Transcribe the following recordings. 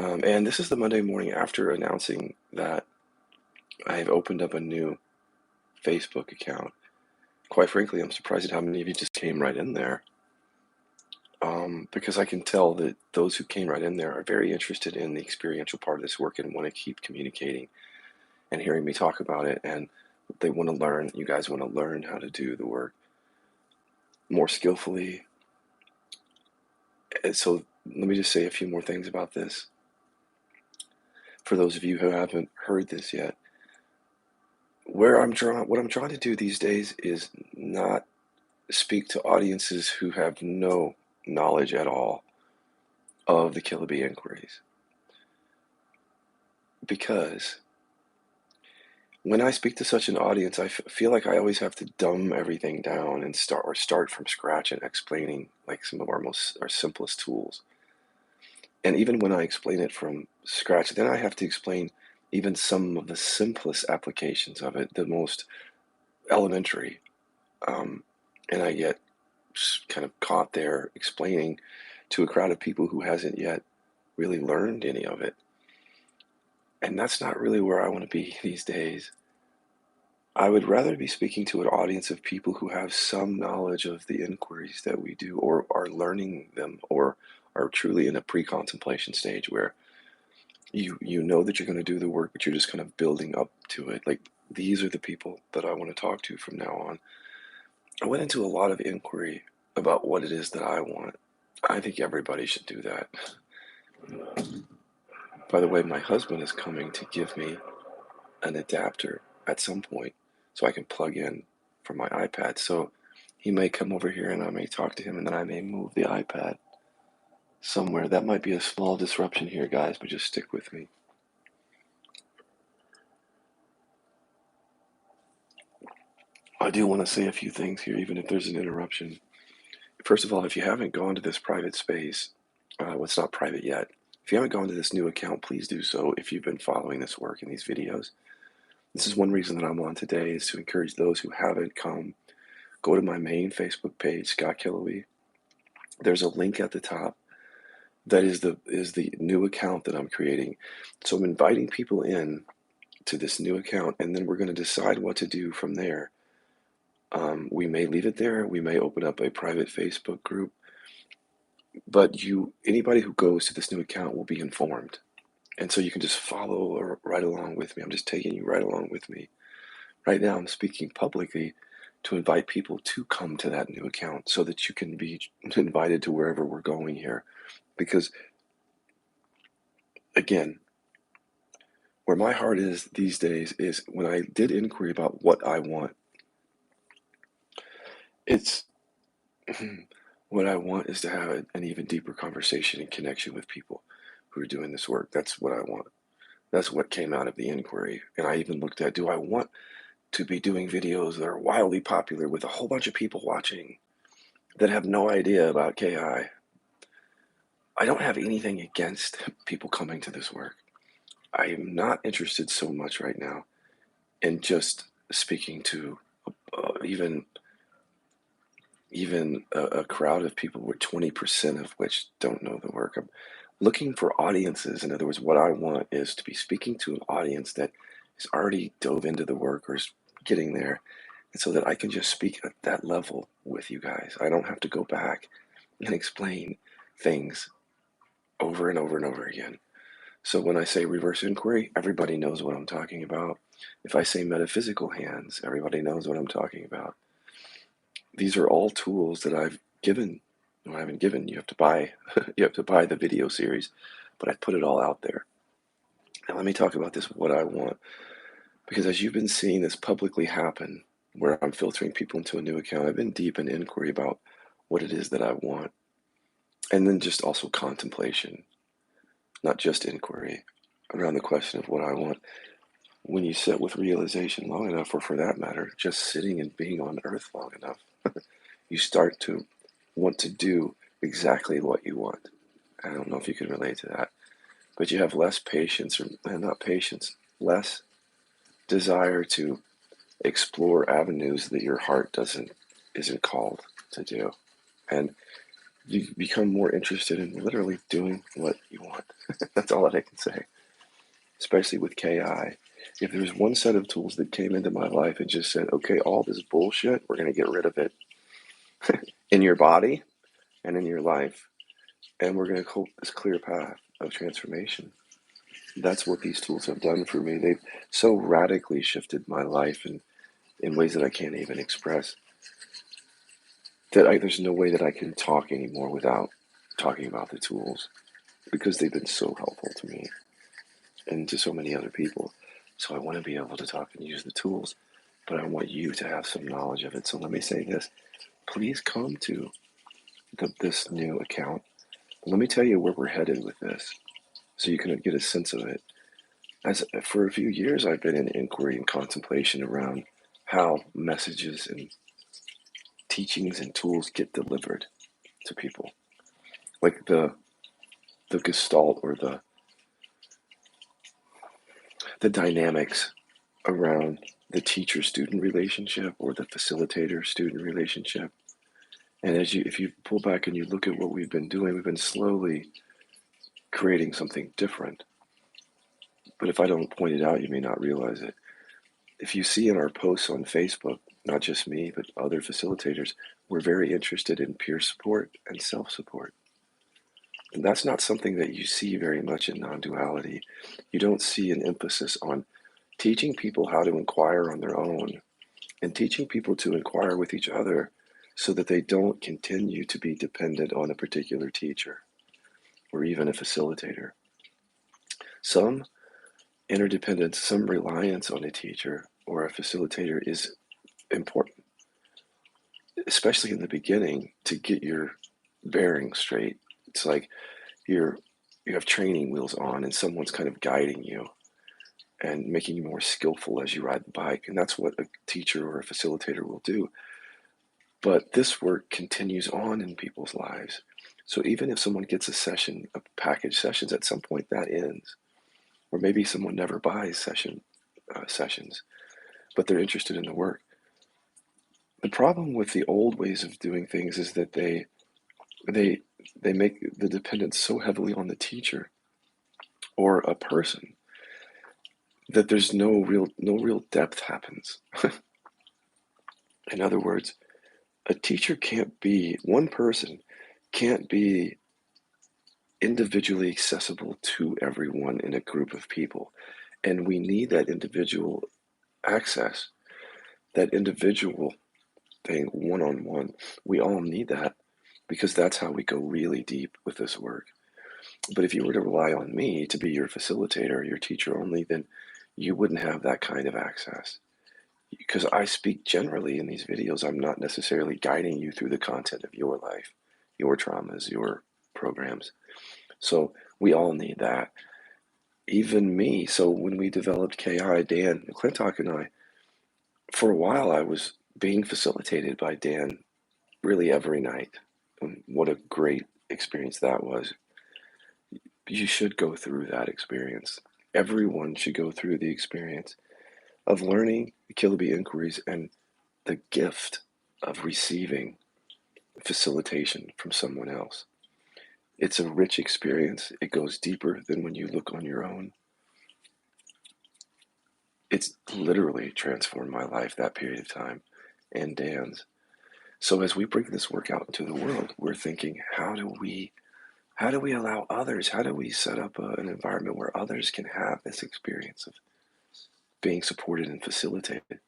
And this is the Monday morning after announcing that I have opened up a new Facebook account. Quite frankly, I'm surprised at how many of you just came right in there, because I can tell that those who came right in there are very interested in the experiential part of this work and want to keep communicating and hearing me talk about it. And they want to learn, you guys want to learn how to do the work more skillfully. And so let me just say a few more things about this. For those of you who haven't heard this yet, what I'm trying to do these days is not speak to audiences who have no knowledge at all of the Killer Bee inquiries. Because when I speak to such an audience, I feel like I always have to dumb everything down and start from scratch and explaining like some of our simplest tools. And even when I explain it from scratch, then I have to explain even some of the simplest applications of it, the most elementary. Um, and I get kind of caught there explaining to a crowd of people who hasn't yet really learned any of it. And that's not really where I want to be these days. I would rather be speaking to an audience of people who have some knowledge of the inquiries that we do, or are learning them, or are truly in a pre-contemplation stage where you know that you're going to do the work, but you're just kind of building up to it. Like, these are the people that I want to talk to from now on. I went into a lot of inquiry about what it is that I want. I think everybody should do that. By the way, my husband is coming to give me an adapter at some point so I can plug in for my iPad. So he may come over here and I may talk to him, and then I may move the iPad somewhere. That might be a small disruption here, guys, but just stick with me. I do want to say a few things here, even if there's an interruption. First of all, if you haven't gone to this private space, well, it's not private yet. If you haven't gone to this new account, please do so if you've been following this work in these videos. This is one reason that I'm on today, is to encourage those who haven't come. Go to my main Facebook page, Scott Kilowy. There's a link at the top that is the new account that I'm creating. So I'm inviting people in to this new account, and then we're going to decide what to do from there. We may leave it there. We may open up a private Facebook group, but anybody who goes to this new account will be informed. And so you can just follow or right along with me. I'm just taking you right along with me. Right now, I'm speaking publicly to invite people to come to that new account so that you can be invited to wherever we're going here. Because, again, where my heart is these days is when I did inquiry about what I want, it's what I want is to have an even deeper conversation and connection with people who are doing this work. That's what I want. That's what came out of the inquiry. And I even looked at, do I want to be doing videos that are wildly popular with a whole bunch of people watching that have no idea about KI? I don't have anything against people coming to this work. I am not interested so much right now in just speaking to even a crowd of people where 20% of which don't know the work. I'm looking for audiences. In other words, what I want is to be speaking to an audience that is already dove into the work or is getting there, and so that I can just speak at that level with you guys. I don't have to go back and explain things over and over and over again. So when I say reverse inquiry, everybody knows what I'm talking about. If I say metaphysical hands, everybody knows what I'm talking about. These are all tools that I've given. No, I haven't given. You have to buy. You have to buy the video series, but I put it all out there. And let me talk about this, what I want, because as you've been seeing this publicly happen, where I'm filtering people into a new account, I've been deep in inquiry about what it is that I want, and then just also contemplation, not just inquiry, around the question of what I want. When you sit with realization long enough, or for that matter, just sitting and being on earth long enough, you start to want to do exactly what you want. I don't know if you can relate to that, but you have less patience, or not patience, less desire to explore avenues that your heart isn't called to do. And you become more interested in literally doing what you want. That's all that I can say, especially with KI. If there's one set of tools that came into my life and just said, okay, all this bullshit, we're going to get rid of it in your body and in your life, and we're going to hope this clear path of transformation. That's what these tools have done for me. They've so radically shifted my life in ways that I can't even express, that there's no way that I can talk anymore without talking about the tools, because they've been so helpful to me and to so many other people. So I want to be able to talk and use the tools, but I want you to have some knowledge of it. So let me say this. Please come to this new account. Let me tell you where we're headed with this so you can get a sense of it. As for a few years, I've been in inquiry and contemplation around how messages and teachings and tools get delivered to people, like the gestalt or the dynamics around the teacher-student relationship or the facilitator-student relationship. And if you pull back and you look at what we've been doing, we've been slowly creating something different. But if I don't point it out, you may not realize it. If you see in our posts on Facebook, not just me, but other facilitators, we're very interested in peer support and self-support. And that's not something that you see very much in non-duality. You don't see an emphasis on teaching people how to inquire on their own and teaching people to inquire with each other so that they don't continue to be dependent on a particular teacher or even a facilitator. Some interdependence, some reliance on a teacher or a facilitator is important, especially in the beginning, to get your bearings straight. It's like you have training wheels on and someone's kind of guiding you and making you more skillful as you ride the bike. And that's what a teacher or a facilitator will do. But this work continues on in people's lives. So even if someone gets a session, a package sessions, at some point that ends. Or maybe someone never buys sessions, but they're interested in the work. The problem with the old ways of doing things is that they make the dependence so heavily on the teacher or a person that there's no real depth happens. In other words, one person can't be individually accessible to everyone in a group of people. And we need that individual access, that individual thing, one-on-one. We all need that because that's how we go really deep with this work. But if you were to rely on me to be your facilitator, your teacher only, then you wouldn't have that kind of access. Because I speak generally in these videos, I'm not necessarily guiding you through the content of your life, your traumas, your programs. So we all need that. Even me. So when we developed KI, Dan McClintock and I, for a while I was being facilitated by Dan really every night. And what a great experience that was. You should go through that experience. Everyone should go through the experience of learning the Kiloby inquiries and the gift of receiving facilitation from someone else. It's a rich experience. It goes deeper than when you look on your own. It's literally transformed my life, that period of time, and Dan's. So as we bring this work out into the world, we're thinking, how do we allow others? How do we set up an environment where others can have this experience of being supported and facilitated?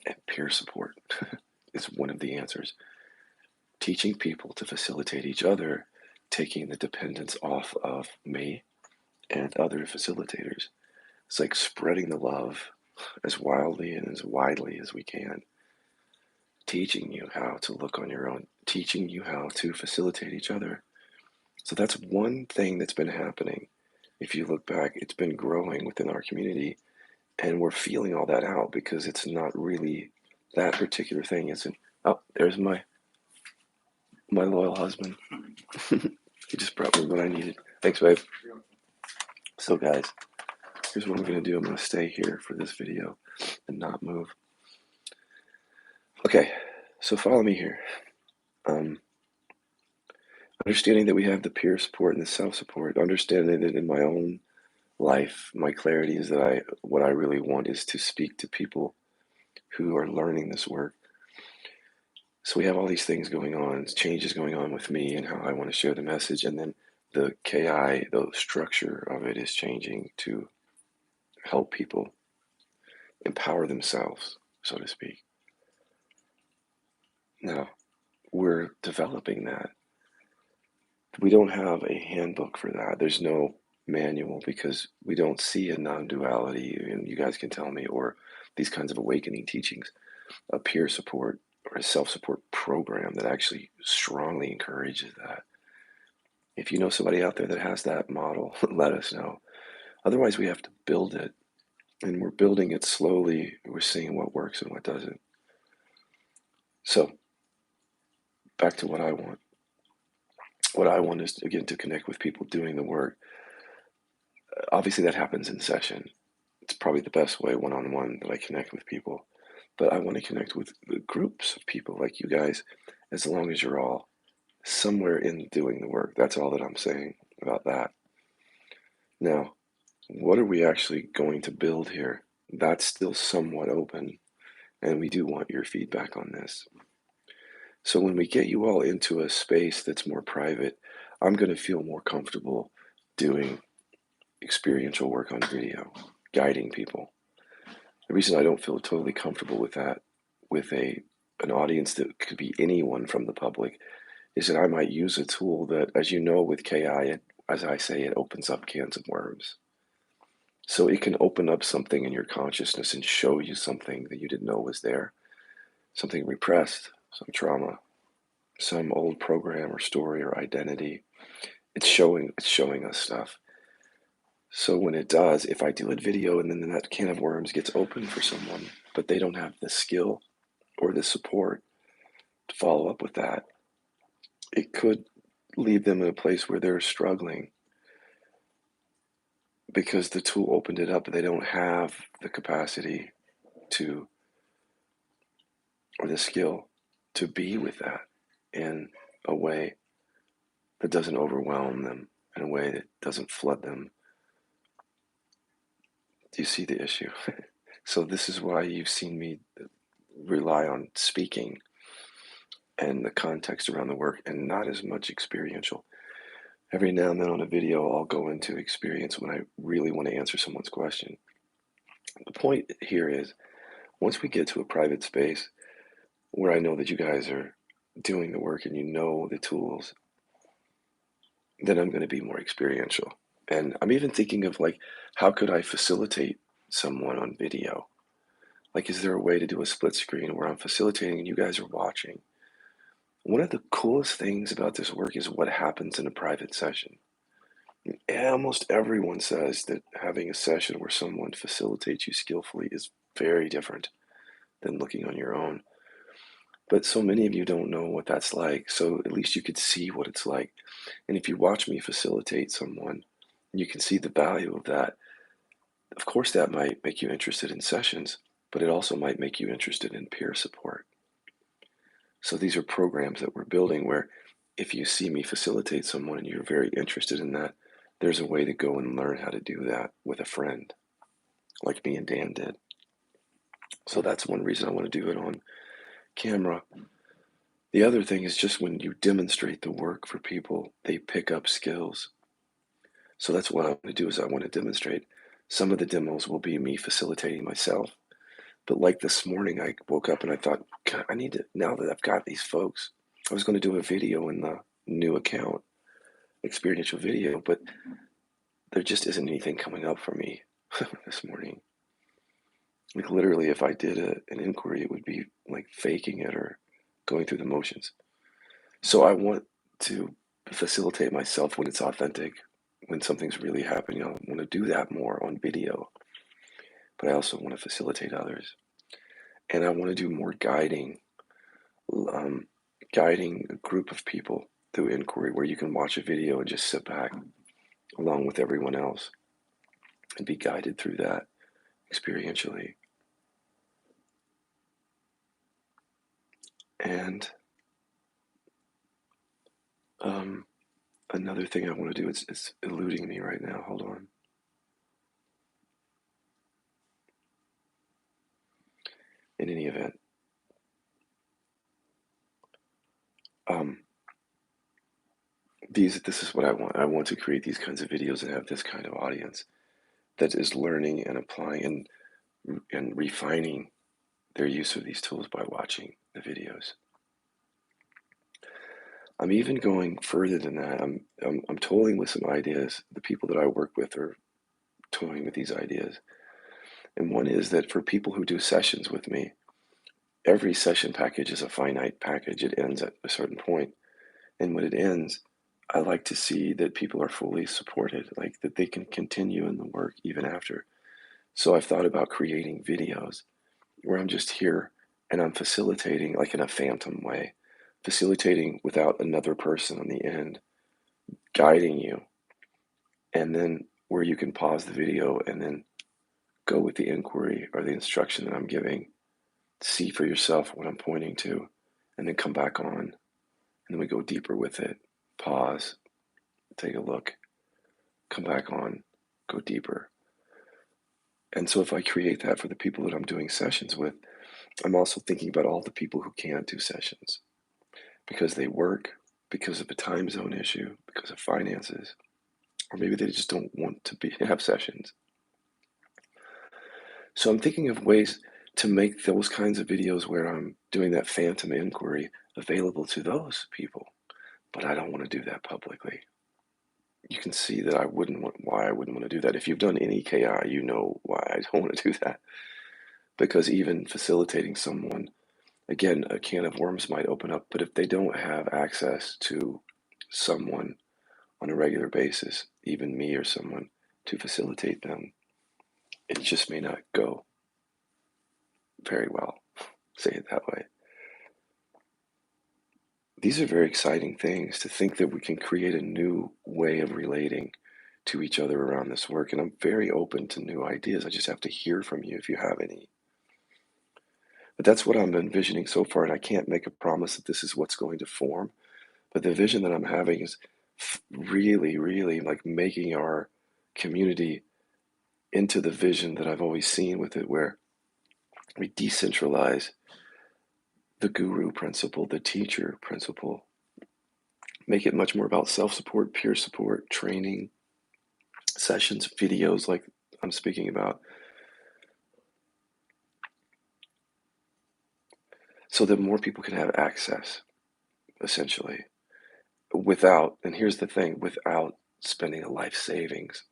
And peer support is one of the answers. Teaching people to facilitate each other, taking the dependence off of me and other facilitators. It's like spreading the love as wildly and as widely as we can. Teaching you how to look on your own, teaching you how to facilitate each other. So that's one thing that's been happening. If you look back, it's been growing within our community, and we're feeling all that out because it's not really that particular thing. Isn't? Oh, there's my loyal husband. He just brought me what I needed. Thanks, babe. So guys, here's what I'm going to do. I'm going to stay here for this video and not move. Okay, so follow me here. Understanding that we have the peer support and the self-support, understanding that in my own life, my clarity is that what I really want is to speak to people who are learning this work. So we have all these things going on, changes going on with me and how I want to share the message. And then the KI, the structure of it is changing to help people empower themselves, so to speak. Now, we're developing that. We don't have a handbook for that. There's no manual because we don't see a non-duality, and you guys can tell me, or these kinds of awakening teachings, a peer support or a self-support program that actually strongly encourages that. If you know somebody out there that has that model, let us know. Otherwise, we have to build it, and we're building it slowly. We're seeing what works and what doesn't. So, back to what I want. What I want is, again, to connect with people doing the work. Obviously, that happens in session. It's probably the best way one-on-one that I connect with people. But I want to connect with the groups of people like you guys, as long as you're all somewhere in doing the work. That's all that I'm saying about that. Now, what are we actually going to build here? That's still somewhat open, and we do want your feedback on this. So when we get you all into a space that's more private, I'm going to feel more comfortable doing experiential work on video, guiding people. The reason I don't feel totally comfortable with that, with an audience that could be anyone from the public, is that I might use a tool that, as you know, with KI, as I say, it opens up cans of worms. So it can open up something in your consciousness and show you something that you didn't know was there, something repressed, some trauma, some old program or story or identity. It's showing us stuff. So when it does, if I do a video and then that can of worms gets open for someone, but they don't have the skill or the support to follow up with that, it could leave them in a place where they're struggling because the tool opened it up, but they don't have the capacity to, or the skill to be with that in a way that doesn't overwhelm them, in a way that doesn't flood them. Do you see the issue? So this is why you've seen me rely on speaking and the context around the work and not as much experiential. Every now and then on a video, I'll go into experience when I really want to answer someone's question. The point here is, once we get to a private space where I know that you guys are doing the work and you know the tools, then I'm going to be more experiential. And I'm even thinking of like, how could I facilitate someone on video? Like, is there a way to do a split screen where I'm facilitating and you guys are watching? One of the coolest things about this work is what happens in a private session. Almost everyone says that having a session where someone facilitates you skillfully is very different than looking on your own. But so many of you don't know what that's like, so at least you could see what it's like. And if you watch me facilitate someone, you can see the value of that. Of course, that might make you interested in sessions, but it also might make you interested in peer support. So these are programs that we're building where if you see me facilitate someone and you're very interested in that, there's a way to go and learn how to do that with a friend, like me and Dan did. So that's one reason I want to do it on camera. The other thing is just when you demonstrate the work for people, they pick up skills. So that's what I want to do is I want to demonstrate. Some of the demos will be me facilitating myself. But like this morning, I woke up and I thought, God, I need to, now that I've got these folks, I was going to do a video in the new account, experiential video, but there just isn't anything coming up for me this morning. Like literally, if I did an inquiry, it would be like faking it or going through the motions. So I want to facilitate myself when it's authentic, when something's really happening. I want to do that more on video, but I also want to facilitate others. And I want to do more guiding, um, guiding a group of people through inquiry where you can watch a video and just sit back along with everyone else and be guided through that experientially. And another thing I want to do. It's eluding me right now. Hold on. In any event, um, this is what I want. I want to create these kinds of videos and have this kind of audience that is learning and applying and refining their use of these tools by watching the videos. I'm even going further than that. I'm toying with some ideas. The people that I work with are toying with these ideas. And one is that for people who do sessions with me, every session package is a finite package. It ends at a certain point. And when it ends, I like to see that people are fully supported, like that they can continue in the work even after. So I've thought about creating videos where I'm just here and I'm facilitating, like in a phantom way, facilitating without another person on the end, guiding you, and then where you can pause the video and then go with the inquiry or the instruction that I'm giving, see for yourself what I'm pointing to, and then come back on. And then we go deeper with it. Pause, take a look, come back on, go deeper. And so if I create that for the people that I'm doing sessions with, I'm also thinking about all the people who can't do sessions because they work, because of a time zone issue, because of finances, or maybe they just don't want to have sessions. So I'm thinking of ways to make those kinds of videos where I'm doing that phantom inquiry available to those people, but I don't want to do that publicly. You can see that why I wouldn't want to do that. If you've done any KI, you know why I don't want to do that. Because even facilitating someone, again, a can of worms might open up, but if they don't have access to someone on a regular basis, even me or someone to facilitate them, it just may not go very well, say it that way. These are very exciting things to think that we can create a new way of relating to each other around this work. And I'm very open to new ideas. I just have to hear from you if you have any. But that's what I'm envisioning so far. And I can't make a promise that this is what's going to form. But the vision that I'm having is really, really like making our community into the vision that I've always seen with it, where we decentralize the guru principle, the teacher principle, make it much more about self-support, peer support, training, sessions, videos like I'm speaking about, so that more people can have access, essentially, without, and here's the thing, without spending a life savings.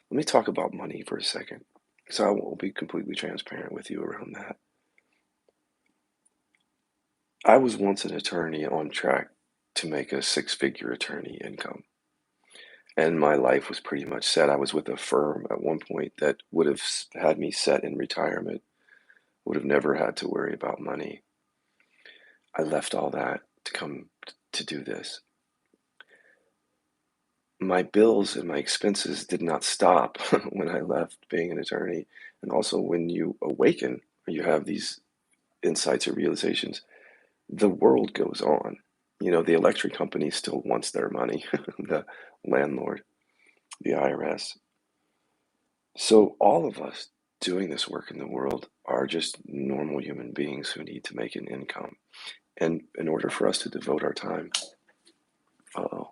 Let me talk about money for a second. So I will be completely transparent with you around that. I was once an attorney on track to make a six-figure attorney income. And my life was pretty much set. I was with a firm at one point that would have had me set in retirement, would have never had to worry about money. I left all that to come to do this. My bills and my expenses did not stop when I left being an attorney. And also, when you awaken, you have these insights or realizations, the world goes on. You know, the electric company still wants their money, the landlord, the IRS. So, all of us doing this work in the world are just normal human beings who need to make an income. And in order for us to devote our time, uh-oh,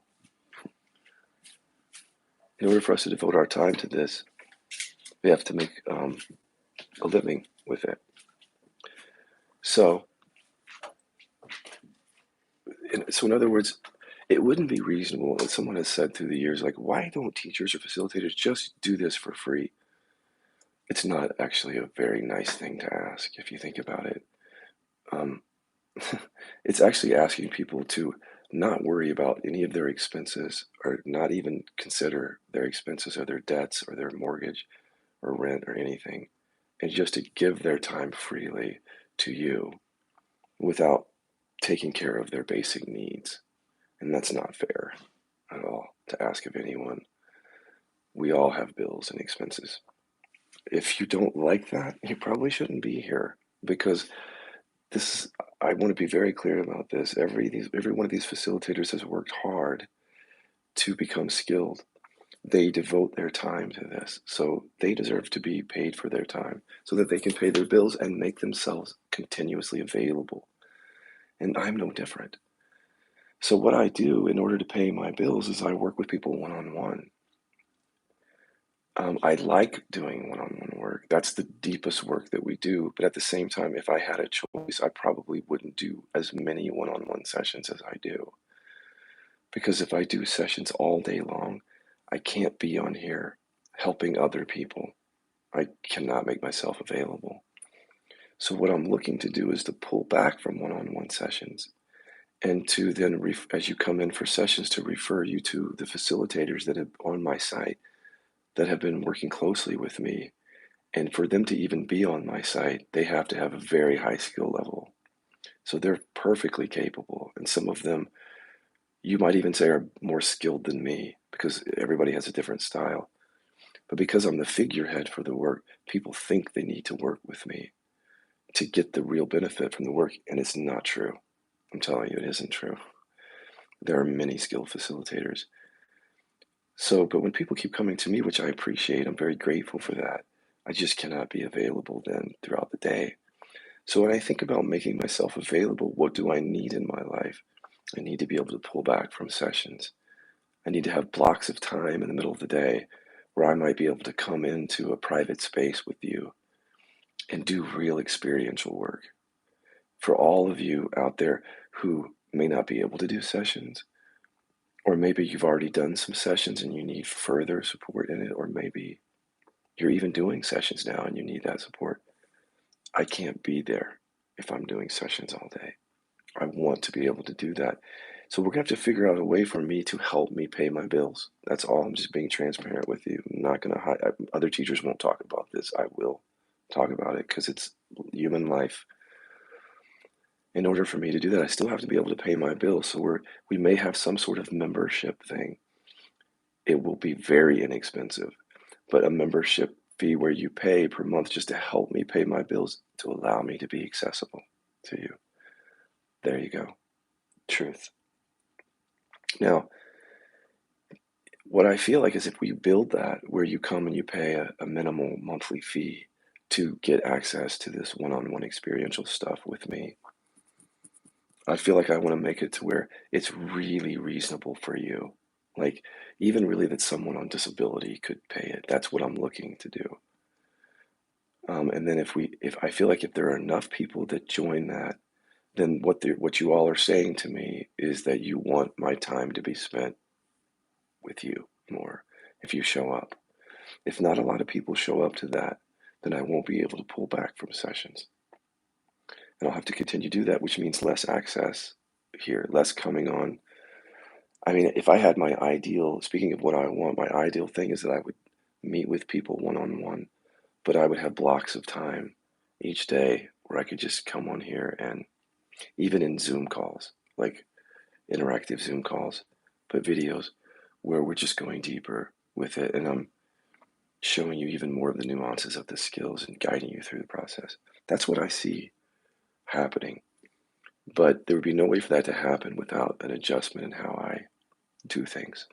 in order for us to devote our time to this, we have to make a living with it. So, in other words, it wouldn't be reasonable, as someone has said through the years, like, why don't teachers or facilitators just do this for free? It's not actually a very nice thing to ask if you think about it. Um, it's actually asking people to not worry about any of their expenses or not even consider their expenses or their debts or their mortgage or rent or anything, and just to give their time freely to you without taking care of their basic needs. And that's not fair at all to ask of anyone. We all have bills and expenses. If you don't like that, you probably shouldn't be here because this is, I want to be very clear about this. Every one of these facilitators has worked hard to become skilled. They devote their time to this, so they deserve to be paid for their time so that they can pay their bills and make themselves continuously available. And I'm no different. So, what I do in order to pay my bills is I work with people one on one. I like doing one on one work. That's the deepest work that we do. But at the same time, if I had a choice, I probably wouldn't do as many one on one sessions as I do. Because if I do sessions all day long, I can't be on here helping other people. I cannot make myself available. So, what I'm looking to do is to pull back from one on one sessions and to then, as you come in for sessions, to refer you to the facilitators that have on my site that have been working closely with me. And for them to even be on my site, they have to have a very high skill level. So they're perfectly capable. And some of them, you might even say, are more skilled than me because everybody has a different style. But because I'm the figurehead for the work, people think they need to work with me to get the real benefit from the work. And it's not true. I'm telling you, it isn't true. There are many skilled facilitators. So, but when people keep coming to me, which I appreciate, I'm very grateful for that. I just cannot be available then throughout the day. So when I think about making myself available, what do I need in my life? I need to be able to pull back from sessions. I need to have blocks of time in the middle of the day where I might be able to come into a private space with you and do real experiential work. For all of you out there who may not be able to do sessions, or maybe you've already done some sessions and you need further support in it, or maybe you're even doing sessions now and you need that support. I can't be there if I'm doing sessions all day. I want to be able to do that. So we're gonna have to figure out a way for me to help me pay my bills. That's all. I'm just being transparent with you. I'm not gonna hide. Other teachers won't talk about this. I will talk about it because it's human life. In order for me to do that, I still have to be able to pay my bills. So we may have some sort of membership thing. It will be very inexpensive, but a membership fee where you pay per month just to help me pay my bills to allow me to be accessible to you. There you go. Truth. Now, what I feel like is if we build that where you come and you pay a minimal monthly fee to get access to this one on one experiential stuff with me, I feel like I want to make it to where it's really reasonable for you. Like, even really that someone on disability could pay it. That's what I'm looking to do. And then if I feel like if there are enough people that join that, then what you all are saying to me is that you want my time to be spent with you more if you show up. If not a lot of people show up to that, then I won't be able to pull back from sessions. And I'll have to continue to do that, which means less access here, less coming on. I mean, if I had my ideal, speaking of what I want, my ideal thing is that I would meet with people one on one, but I would have blocks of time each day where I could just come on here and even in Zoom calls, like interactive Zoom calls, but videos where we're just going deeper with it. And I'm showing you even more of the nuances of the skills and guiding you through the process. That's what I see happening. But there would be no way for that to happen without an adjustment in how I do things.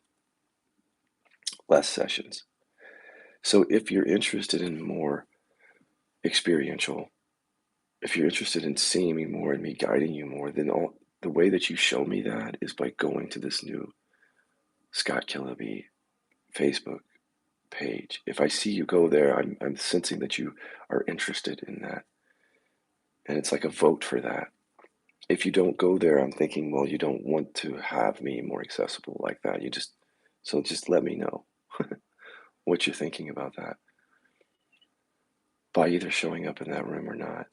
Less sessions. So if you're interested in more experiential, if you're interested in seeing me more and me guiding you more, then the way that you show me that is by going to this new Scott Killaby Facebook page. If I see you go there, I'm sensing that you are interested in that. And it's like a vote for that. If you don't go there, I'm thinking, well, you don't want to have me more accessible like that. So just let me know what you're thinking about that by either showing up in that room or not.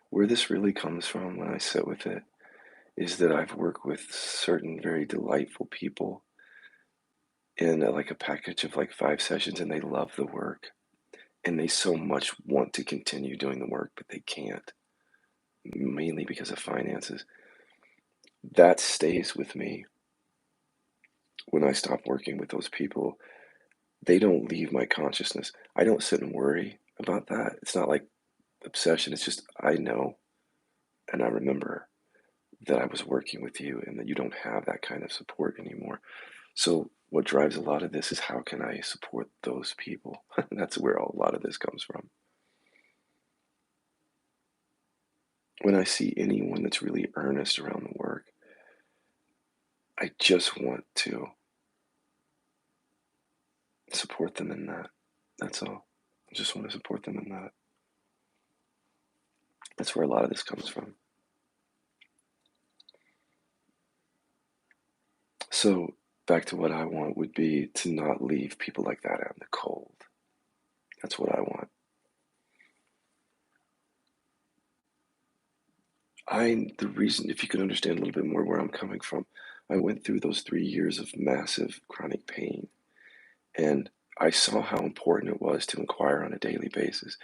Where this really comes from when I sit with it is that I've worked with certain very delightful people in like a package of like 5 sessions and they love the work and they so much want to continue doing the work, but they can't, mainly because of finances. That stays with me when I stop working with those people. They don't leave my consciousness. I don't sit and worry about that. It's not like obsession. It's just I know and I remember that I was working with you and that you don't have that kind of support anymore. So what drives a lot of this is how can I support those people? That's where a lot of this comes from. When I see anyone that's really earnest around the work, I just want to support them in that. That's all. I just want to support them in that. That's where a lot of this comes from. So back to what I want would be to not leave people like that out in the cold. That's what I want. The reason, if you can understand a little bit more where I'm coming from, I went through those 3 years of massive chronic pain, and I saw how important it was to inquire on a daily basis.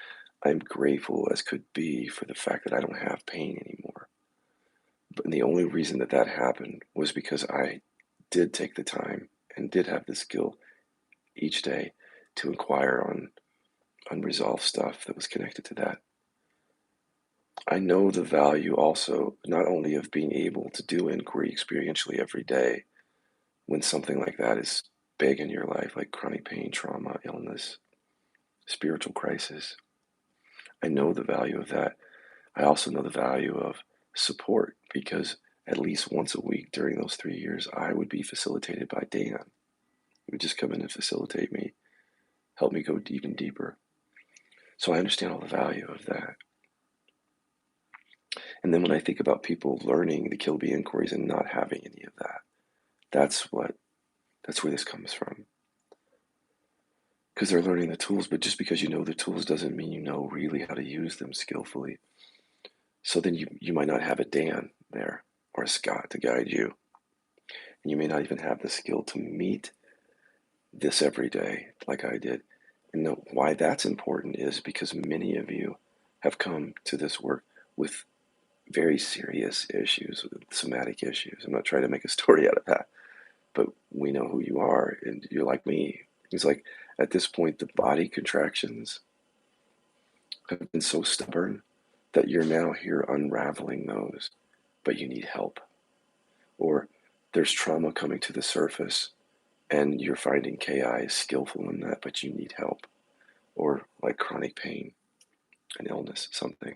I'm grateful as could be for the fact that I don't have pain anymore. But the only reason that that happened was because I did take the time and did have the skill each day to inquire on unresolved stuff that was connected to that. I know the value also not only of being able to do inquiry experientially every day when something like that is big in your life, like chronic pain, trauma, illness, spiritual crisis. I know the value of that. I also know the value of support because at least once a week during those 3 years, I would be facilitated by Dan. He would just come in and facilitate me, help me go even deeper. So I understand all the value of that. And then when I think about people learning the Kilby inquiries and not having any of that, that's what that's where this comes from. Because they're learning the tools, but just because you know the tools doesn't mean you know really how to use them skillfully. So then you might not have a Dan there or a Scott to guide you. And you may not even have the skill to meet this every day like I did. And why that's important is because many of you have come to this work with very serious issues, somatic issues. I'm not trying to make a story out of that, but we know who you are, and you're like me. It's like at this point, the body contractions have been so stubborn that you're now here unraveling those, but you need help. Or there's trauma coming to the surface, and you're finding KI is skillful in that, but you need help. Or like chronic pain, an illness, something.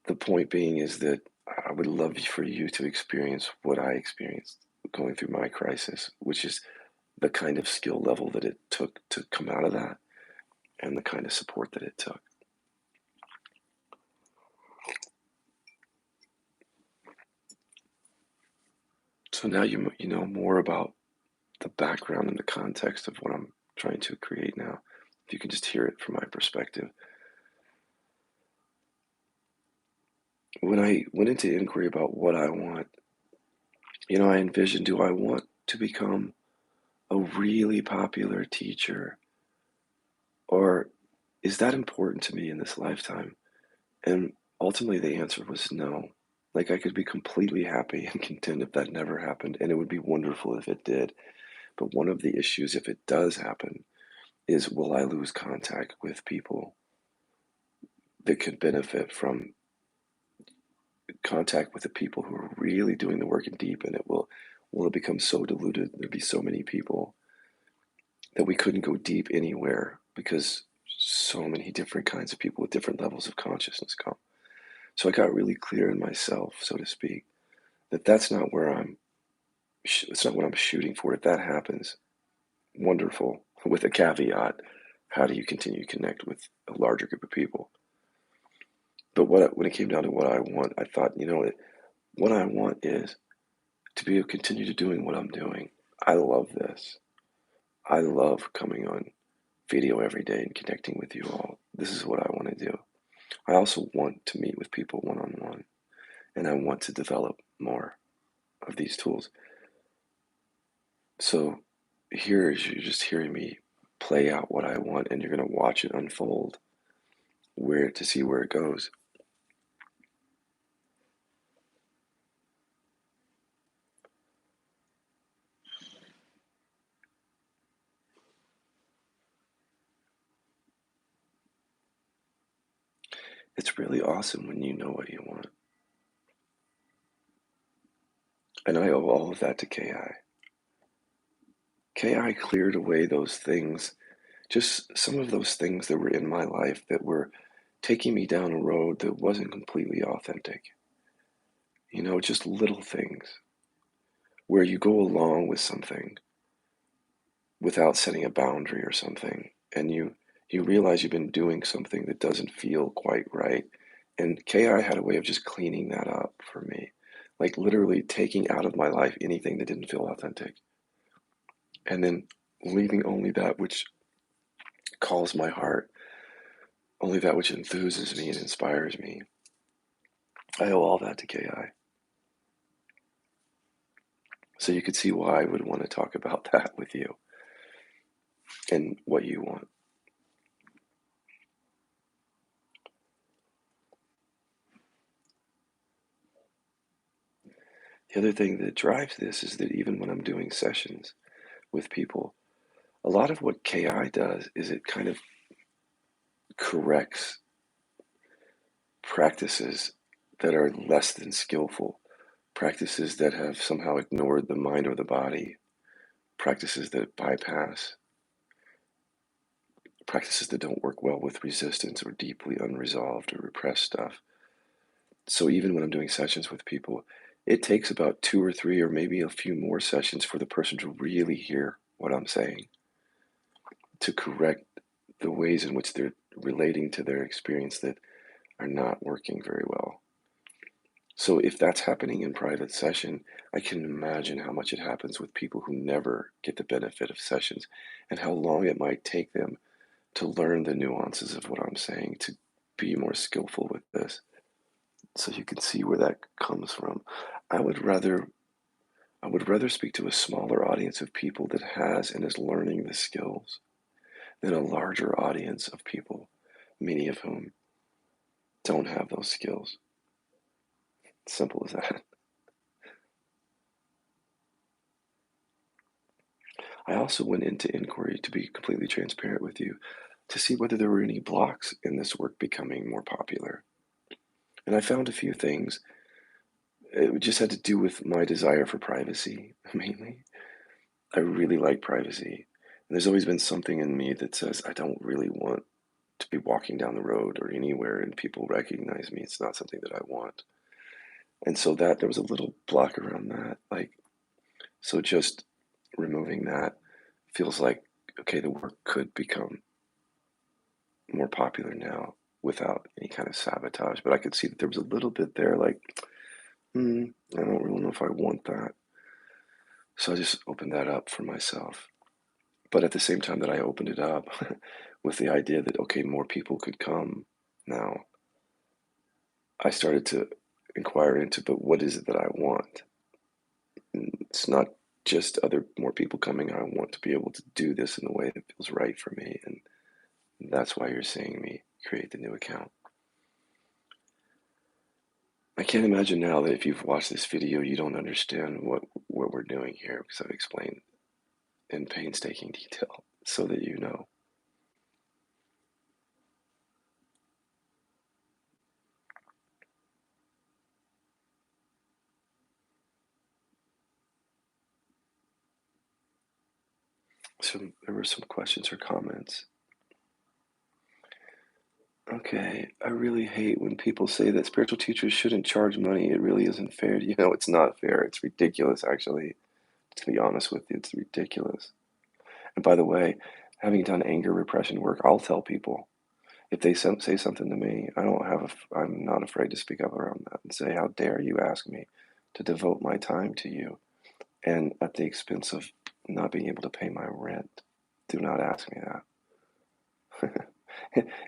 The point being is that I would love for you to experience what I experienced going through my crisis, which is the kind of skill level that it took to come out of that and the kind of support that it took. So now you know more about the background and the context of what I'm trying to create now. If you can just hear it from my perspective. When I went into inquiry about what I want, I envisioned, do I want to become a really popular teacher, or is that important to me in this lifetime? And ultimately, the answer was no. Like, I could be completely happy and content if that never happened, and it would be wonderful if it did. But one of the issues, if it does happen, is will I lose contact with people that could benefit from contact with the people who are really doing the work in deep, and will it become so diluted? There'd be so many people that we couldn't go deep anywhere because so many different kinds of people with different levels of consciousness come. So I got really clear in myself, so to speak, that that's not where it's not what I'm shooting for. If that happens, wonderful. With a caveat, how do you continue to connect with a larger group of people? But when it came down to what I want, I thought, what I want is to be able to continue to doing what I'm doing. I love this. I love coming on video every day and connecting with you all. This is what I want to do. I also want to meet with people one on one, and I want to develop more of these tools. So here is you're just hearing me play out what I want, and you're going to watch it unfold where to see where it goes. It's really awesome when you know what you want. And I owe all of that to KI. KI cleared away those things, just some of those things that were in my life that were taking me down a road that wasn't completely authentic. Just little things where you go along with something without setting a boundary or something, and you realize you've been doing something that doesn't feel quite right. And KI had a way of just cleaning that up for me, like literally taking out of my life anything that didn't feel authentic, and then leaving only that which calls my heart, only that which enthuses me and inspires me. I owe all that to KI. So you could see why I would want to talk about that with you and what you want. The other thing that drives this is that even when I'm doing sessions with people, a lot of what KI does is it kind of corrects practices that are less than skillful, practices that have somehow ignored the mind or the body, practices that bypass, practices that don't work well with resistance or deeply unresolved or repressed stuff. So even when I'm doing sessions with people, it takes about 2 or 3 or maybe a few more sessions for the person to really hear what I'm saying, to correct the ways in which they're relating to their experience that are not working very well. So if that's happening in private session, I can imagine how much it happens with people who never get the benefit of sessions and how long it might take them to learn the nuances of what I'm saying, to be more skillful with this. So you can see where that comes from. I would rather I would rather speak to a smaller audience of people that has and is learning the skills than a larger audience of people, many of whom don't have those skills. Simple as that. I also went into inquiry, to be completely transparent with you, to see whether there were any blocks in this work becoming more popular. And I found a few things. It just had to do with my desire for privacy, mainly. I really like privacy. And there's always been something in me that says I don't really want to be walking down the road or anywhere and people recognize me. It's not something that I want. And so that there was a little block around that. So just removing that feels like, okay, the work could become more popular now without any kind of sabotage. But I could see that there was a little bit there, like, I don't really know if I want that. So I just opened that up for myself. But at the same time that I opened it up with the idea that, okay, more people could come now, I started to inquire into, but what is it that I want? It's not just more people coming. I want to be able to do this in a way that feels right for me. And that's why you're seeing me create the new account. I can't imagine now that if you've watched this video, you don't understand what we're doing here because I've explained in painstaking detail so that you know. So there were some questions or comments. Okay, I really hate when people say that spiritual teachers shouldn't charge money. It really isn't fair. It's not fair. It's ridiculous, actually. To be honest with you, it's ridiculous. And by the way, having done anger repression work, I'll tell people if they say something to me, I'm not afraid to speak up around that and say, how dare you ask me to devote my time to you and at the expense of not being able to pay my rent. Do not ask me that.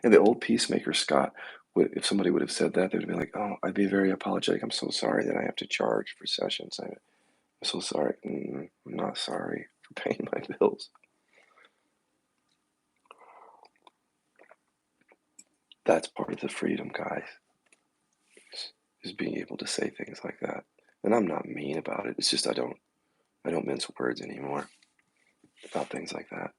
And the old peacemaker, Scott, if somebody would have said that, they'd be like, oh, I'd be very apologetic. I'm so sorry that I have to charge for sessions. I'm so sorry. I'm not sorry for paying my bills. That's part of the freedom, guys, is being able to say things like that. And I'm not mean about it. It's just I don't mince words anymore about things like that.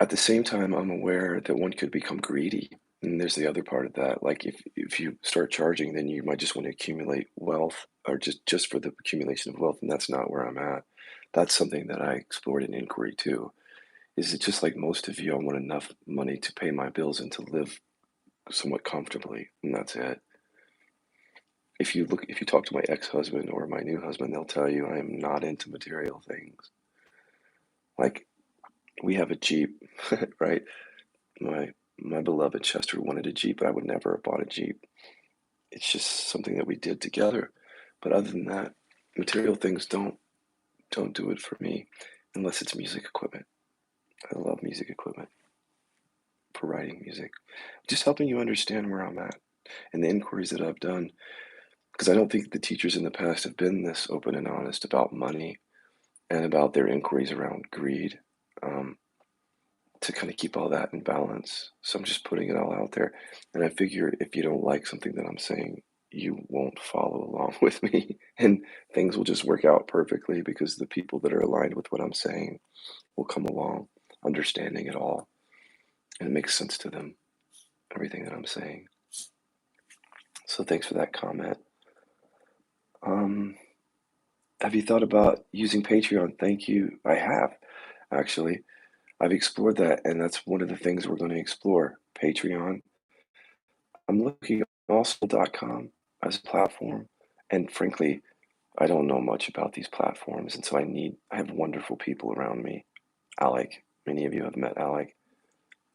At the same time, I'm aware that one could become greedy. And there's the other part of that. Like if you start charging, then you might just want to accumulate wealth or just for the accumulation of wealth. And that's not where I'm at. That's something that I explored in inquiry too. Is it just like most of you, I want enough money to pay my bills and to live somewhat comfortably, and that's it. If you talk to my ex-husband or my new husband, they'll tell you I am not into material things. Like we have a Jeep, right? My beloved Chester wanted a Jeep, but I would never have bought a Jeep. It's just something that we did together. But other than that, material things don't do it for me unless it's music equipment. I love music equipment for writing music. Just helping you understand where I'm at and the inquiries that I've done. Because I don't think the teachers in the past have been this open and honest about money and about their inquiries around greed, um, to kind of keep all that in balance. So I'm just putting it all out there. And I figure if you don't like something that I'm saying, you won't follow along with me and things will just work out perfectly because the people that are aligned with what I'm saying will come along understanding it all and it makes sense to them, everything that I'm saying. So thanks for that comment. Um, have you thought about using Patreon? Thank you. I have, actually. I've explored that, and that's one of the things we're going to explore. Patreon. I'm looking at also.com as a platform, and frankly, I don't know much about these platforms, and so I have wonderful people around me. Alec, many of you have met Alec.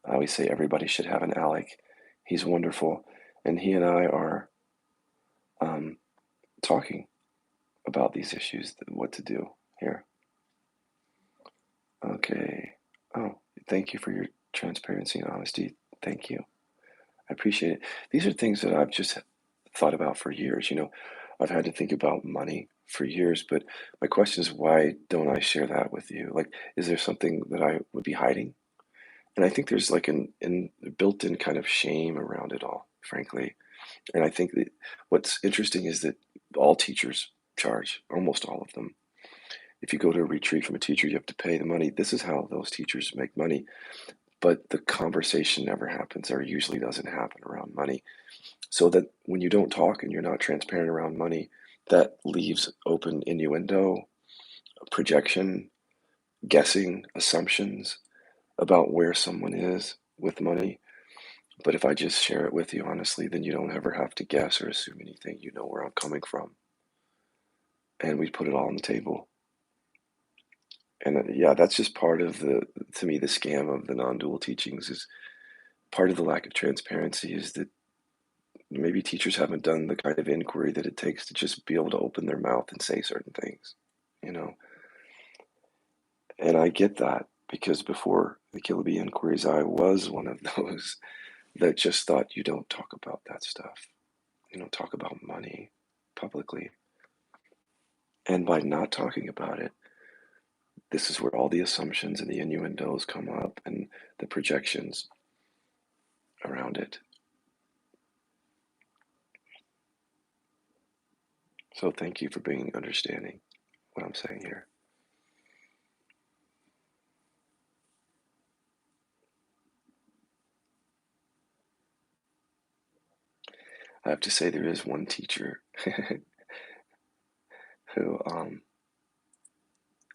I always say everybody should have an Alec. He's wonderful, and he and I are um, talking about these issues, what to do here. Okay. Oh, thank you for your transparency and honesty. Thank you. I appreciate it. These are things that I've just thought about for years. I've had to think about money for years, but my question is, why don't I share that with you? Like, is there something that I would be hiding? And I think there's like an built-in kind of shame around it all, frankly. And I think that what's interesting is that all teachers charge, almost all of them. If you go to a retreat from a teacher, you have to pay the money. This is how those teachers make money. But the conversation never happens or usually doesn't happen around money. So that when you don't talk and you're not transparent around money, that leaves open innuendo, projection, guessing, assumptions about where someone is with money. But if I just share it with you honestly, then you don't ever have to guess or assume anything. You know where I'm coming from. And we put it all on the table. And yeah, that's just part of to me, the scam of the non-dual teachings is part of the lack of transparency is that maybe teachers haven't done the kind of inquiry that it takes to just be able to open their mouth and say certain things, you know? And I get that because before the Kilby inquiries, I was one of those that just thought you don't talk about that stuff. You don't talk about money publicly. And by not talking about it, this is where all the assumptions and the innuendos come up and the projections around it. So thank you for being understanding what I'm saying here. I have to say there is one teacher who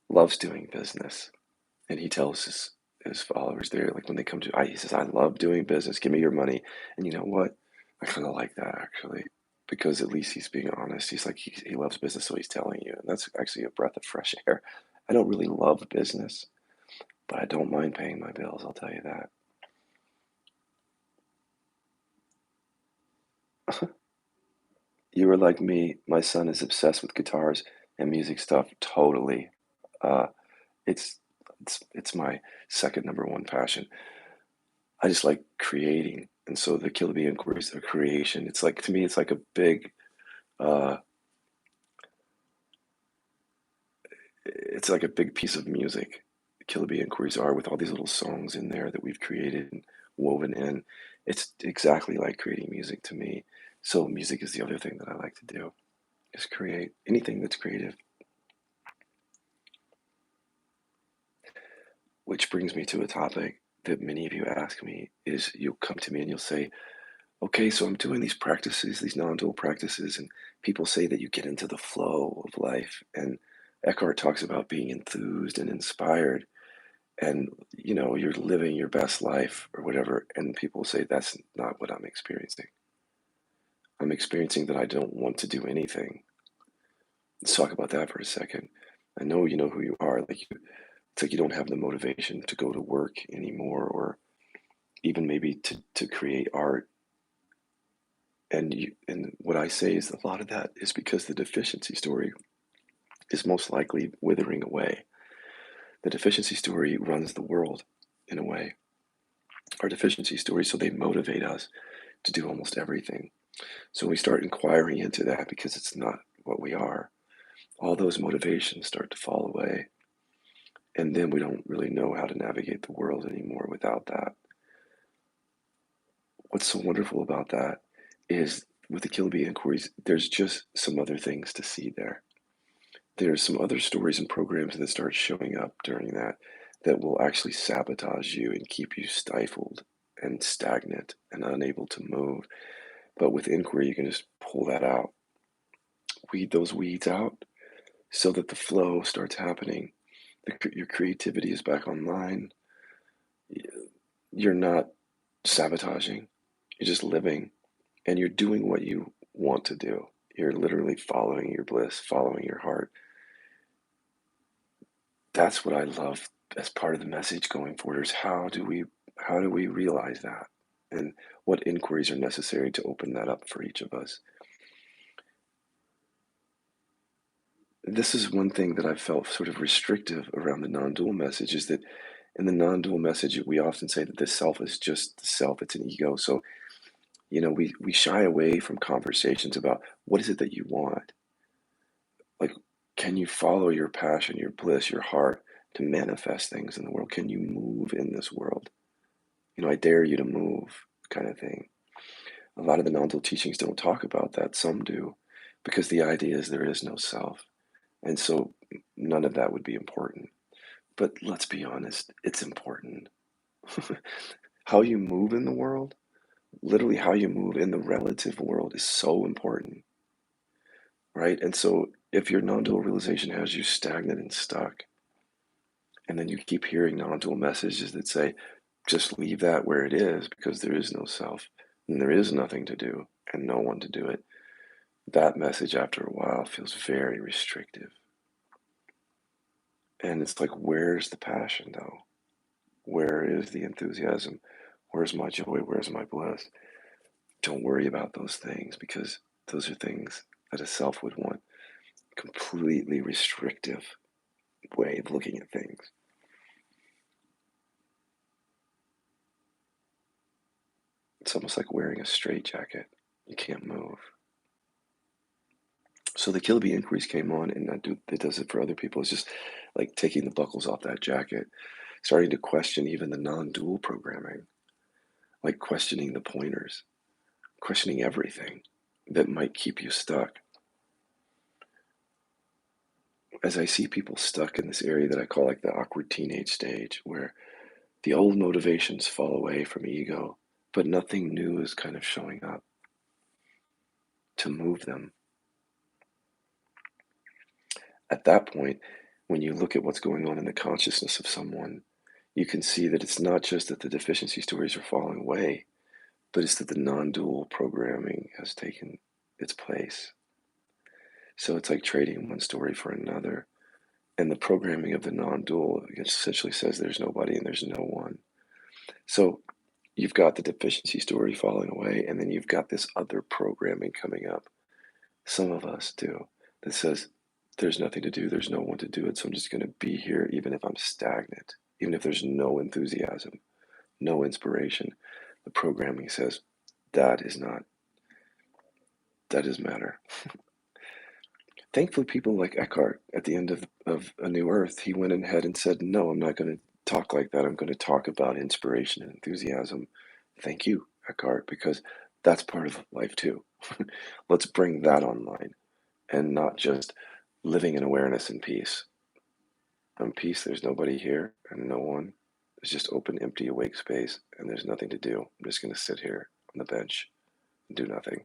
loves doing business, and he tells his followers there, like when they come to, he says, "I love doing business. Give me your money." And you know what? I kind of like that actually, because at least he's being honest. He's like he loves business, so he's telling you, and that's actually a breath of fresh air. I don't really love business, but I don't mind paying my bills. I'll tell you that. You were like me. My son is obsessed with guitars and music stuff. Totally. Uh, it's it's my second number one passion. I just like creating, and so the Kill Bee inquiries, the creation. It's like to me, it's like a big. Uh, it's like a big piece of music. Kill Bee inquiries are with all these little songs in there that we've created and woven in. It's exactly like creating music to me. So music is the other thing that I like to do is create anything that's creative. Which brings me to a topic. that many of you ask me is you'll come to me and you'll say, okay, so I'm doing these practices, these non-dual practices, and people say that you get into the flow of life. And Eckhart talks about being enthused and inspired, and you're living your best life or whatever. And people say that's not what I'm experiencing. I'm experiencing that I don't want to do anything. Let's talk about that for a second. I know you know who you are. It's like you don't have the motivation to go to work anymore, or even maybe to create art. And what I say is a lot of that is because the deficiency story is most likely withering away. The deficiency story runs the world in a way. Our deficiency stories, so they motivate us to do almost everything. So we start inquiring into that because it's not what we are. All those motivations start to fall away. And then we don't really know how to navigate the world anymore without that. What's so wonderful about that is with the Kilby inquiries, there's just some other things to see there. There's some other stories and programs that start showing up during that that will actually sabotage you and keep you stifled and stagnant and unable to move. But with inquiry, you can just pull that out, weed those weeds out so that the flow starts happening. Your creativity is back online. You're not sabotaging, you're just living, and you're doing what you want to do. You're literally following your bliss, following your heart. That's what I love as part of the message going forward is how do we realize that, and what inquiries are necessary to open that up for each of us. This is one thing that I felt sort of restrictive around the non-dual message is that in the non-dual message we often say that the self is just the self, it's an ego. So we shy away from conversations about what is it that you want. Like, can you follow your passion, your bliss, your heart to manifest things in the world? Can you move in this world? I dare you to move, kind of thing. A lot of the non-dual teachings don't talk about that. Some do, because the idea is there is no self. And so none of that would be important. But let's be honest, it's important. How you move in the world, literally how you move in the relative world, is so important, right? And so if your non-dual realization has you stagnant and stuck, and then you keep hearing non-dual messages that say, just leave that where it is because there is no self and there is nothing to do and no one to do it, that message after a while feels very restrictive. And it's like, where's the passion though? Where is the enthusiasm? Where's my joy? Where's my bliss? Don't worry about those things because those are things that a self would want. Completely restrictive way of looking at things. It's almost like wearing a straitjacket. You can't move. So the Kilby inquiries came on, and it does it for other people. It's just like taking the buckles off that jacket, starting to question even the non-dual programming, like questioning the pointers, questioning everything that might keep you stuck. As I see people stuck in this area that I call like the awkward teenage stage, where the old motivations fall away from ego, but nothing new is kind of showing up to move them. At that point, when you look at what's going on in the consciousness of someone, you can see that it's not just that the deficiency stories are falling away, but it's that the non-dual programming has taken its place. So it's like trading one story for another. And the programming of the non-dual essentially says there's nobody and there's no one. So you've got the deficiency story falling away, and then you've got this other programming coming up. Some of us do, that says there's nothing to do, there's no one to do it, so I'm just going to be here even if I'm stagnant, even if there's no enthusiasm, no inspiration. The programming says that is not, that doesn't matter. Thankfully, people like Eckhart at the end of A New Earth, he went ahead and said, no, I'm not going to talk like that. I'm going to talk about inspiration and enthusiasm. Thank you, Eckhart, because that's part of life too. Let's bring that online and not just living in awareness and peace. In peace, there's nobody here and no one. It's just open, empty, awake space, and there's nothing to do. I'm just going to sit here on the bench and do nothing.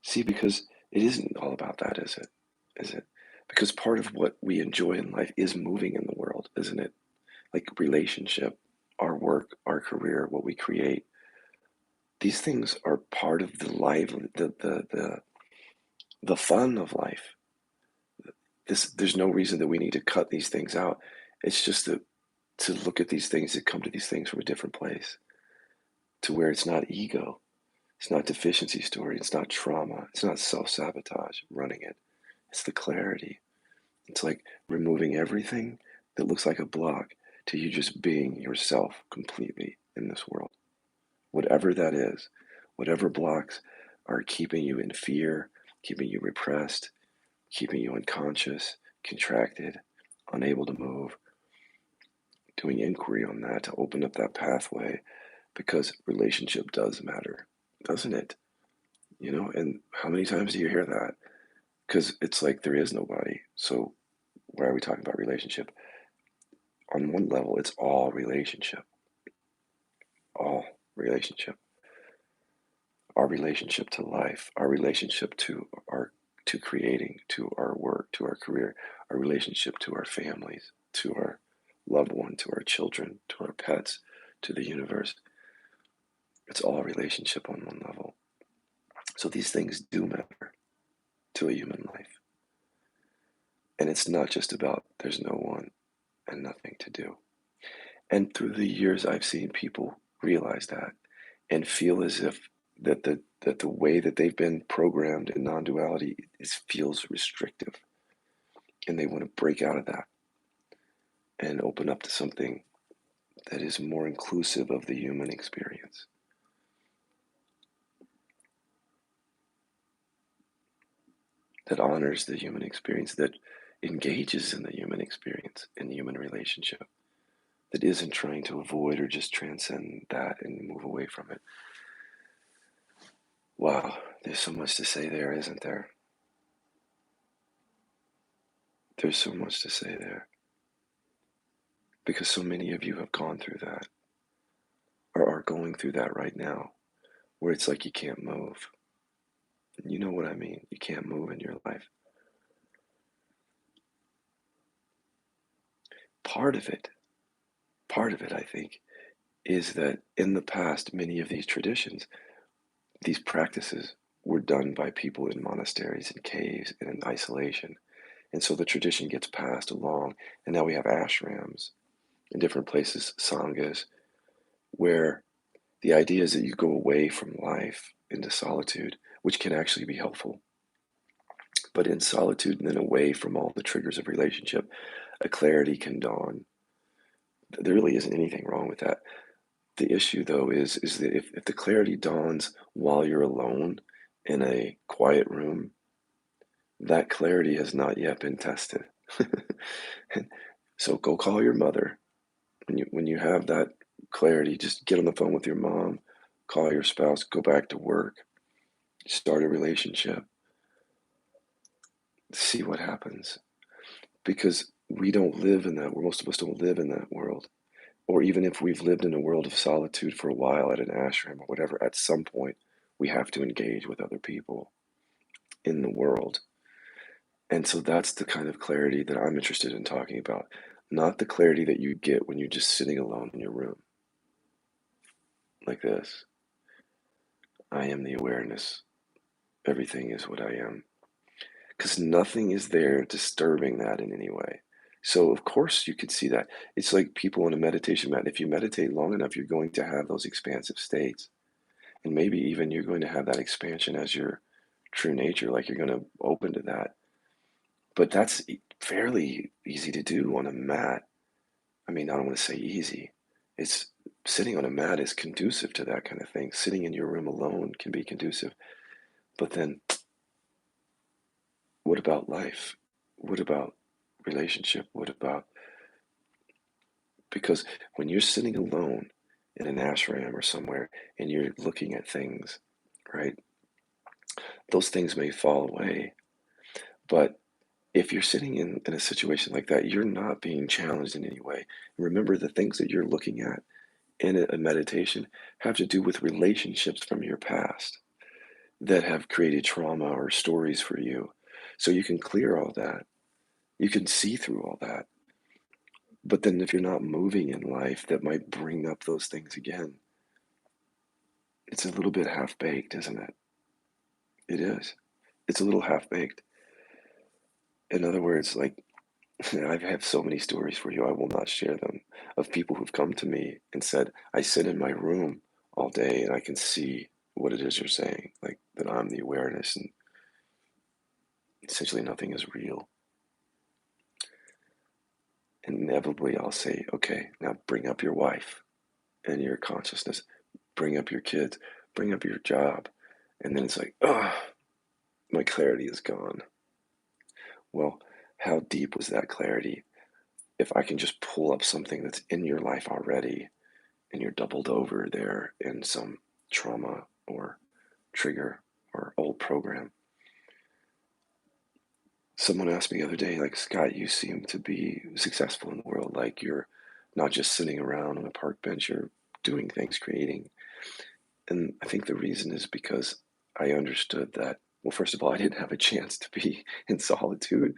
See, because it isn't all about that, is it? Is it? Because part of what we enjoy in life is moving in the world, isn't it? Like relationship, our work, our career, what we create. These things are part of the life, the fun of life. There's no reason that we need to cut these things out. It's just that to look at these things, to come to these things from a different place, to where it's not ego, it's not deficiency story, it's not trauma, it's not self-sabotage running it. It's the clarity. It's like removing everything that looks like a block to you just being yourself completely in this world. Whatever that is, whatever blocks are keeping you in fear, keeping you repressed, keeping you unconscious, contracted, unable to move, doing inquiry on that to open up that pathway because relationship does matter, doesn't it? You know, and how many times do you hear that? Because it's like there is nobody. So why are we talking about relationship? On one level, it's all relationship, our relationship to life, our relationship to creating, to our work, to our career, our relationship to our families, to our loved one, to our children, to our pets, to the universe. It's all relationship on one level. So these things do matter to a human life. And it's not just about there's no one and nothing to do. And through the years, I've seen people realize that and feel as if that the way that they've been programmed in non-duality feels restrictive, and they want to break out of that and open up to something that is more inclusive of the human experience, that honors the human experience, that engages in the human experience, in the human relationship, that isn't trying to avoid or just transcend that and move away from it. Wow, there's so much to say there, isn't there? There's so much to say there because so many of you have gone through that or are going through that right now where it's like you can't move. You know what I mean? You can't move in your life. Part of it, part of it, I think, is that in the past, many of these traditions, these practices were done by people in monasteries and caves and in isolation. And so the tradition gets passed along, and now we have ashrams in different places, sanghas, where the idea is that you go away from life into solitude, which can actually be helpful. But in solitude and then away from all the triggers of relationship, a clarity can dawn. There really isn't anything wrong with that. The issue, though, is that if the clarity dawns while you're alone in a quiet room, that clarity has not yet been tested. So go call your mother. When you have that clarity, just get on the phone with your mom, call your spouse, go back to work, start a relationship, see what happens. Because we don't live in that, most of us don't live in that world. Or even if we've lived in a world of solitude for a while at an ashram or whatever, at some point we have to engage with other people in the world. And so that's the kind of clarity that I'm interested in talking about, not the clarity that you get when you're just sitting alone in your room like this. I am the awareness. Everything is what I am. Because nothing is there disturbing that in any way. So, of course, you could see that. It's like people on a meditation mat. If you meditate long enough, you're going to have those expansive states. And maybe even you're going to have that expansion as your true nature, like you're going to open to that. But that's fairly easy to do on a mat. I mean, I don't want to say easy. It's sitting on a mat is conducive to that kind of thing. Sitting in your room alone can be conducive. But then what about life? What about relationship? What about, because when you're sitting alone in an ashram or somewhere and you're looking at things, right? Those things may fall away, but if you're sitting in a situation like that, you're not being challenged in any way. Remember, the things that you're looking at in a meditation have to do with relationships from your past that have created trauma or stories for you. So you can clear all that. You can see through all that. But then if you're not moving in life, that might bring up those things again. It's a little bit half baked, isn't it? It is. It's a little half baked. In other words, like I have so many stories for you, I will not share them, of people who've come to me and said, I sit in my room all day and I can see what it is you're saying, like that I'm the awareness and essentially nothing is real. And inevitably I'll say, okay, now bring up your wife and your consciousness, bring up your kids, bring up your job. And then it's like, oh, my clarity is gone. Well, how deep was that clarity? If I can just pull up something that's in your life already and you're doubled over there in some trauma or trigger or old program. Someone asked me the other day, like, Scott, you seem to be successful in the world. Like, you're not just sitting around on a park bench, you're doing things, creating. And I think the reason is because I understood that, well, first of all, I didn't have a chance to be in solitude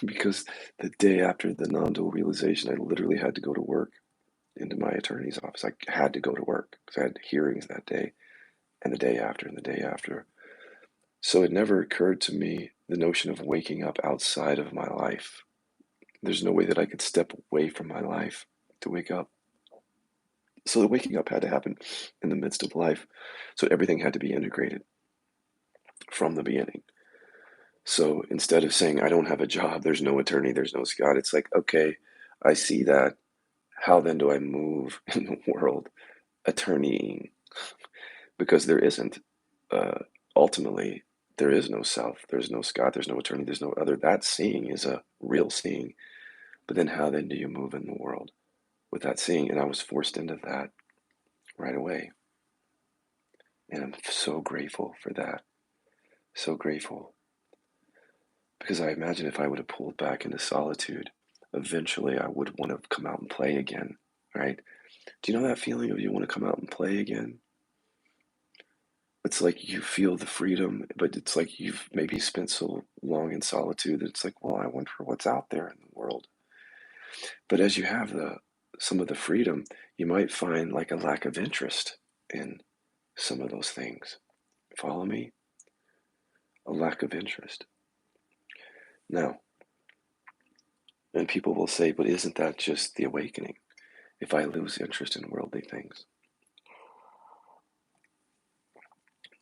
because the day after the non dual realization, I literally had to go to work into my attorney's office. I had to go to work because I had hearings that day and the day after and the day after. So it never occurred to me the notion of waking up outside of my life. There's no way that I could step away from my life to wake up. So the waking up had to happen in the midst of life. So everything had to be integrated from the beginning. So instead of saying, I don't have a job, there's no attorney, there's no Scott, it's like, okay, I see that. How then do I move in the world attorneying? Because there isn't. Uh, Ultimately, there is no self, there's no Scott, there's no attorney, there's no other. That seeing is a real seeing. But then how then do you move in the world with that seeing? And I was forced into that right away. And I'm so grateful for that. So grateful. Because I imagine if I would have pulled back into solitude, eventually I would want to come out and play again, right? Do you know that feeling of you want to come out and play again? It's like you feel the freedom, but it's like you've maybe spent so long in solitude that it's like, well, I wonder what's out there in the world. But as you have some of the freedom, you might find like a lack of interest in some of those things. Follow me? A lack of interest. Now, and people will say, but isn't that just the awakening? If I lose interest in worldly things.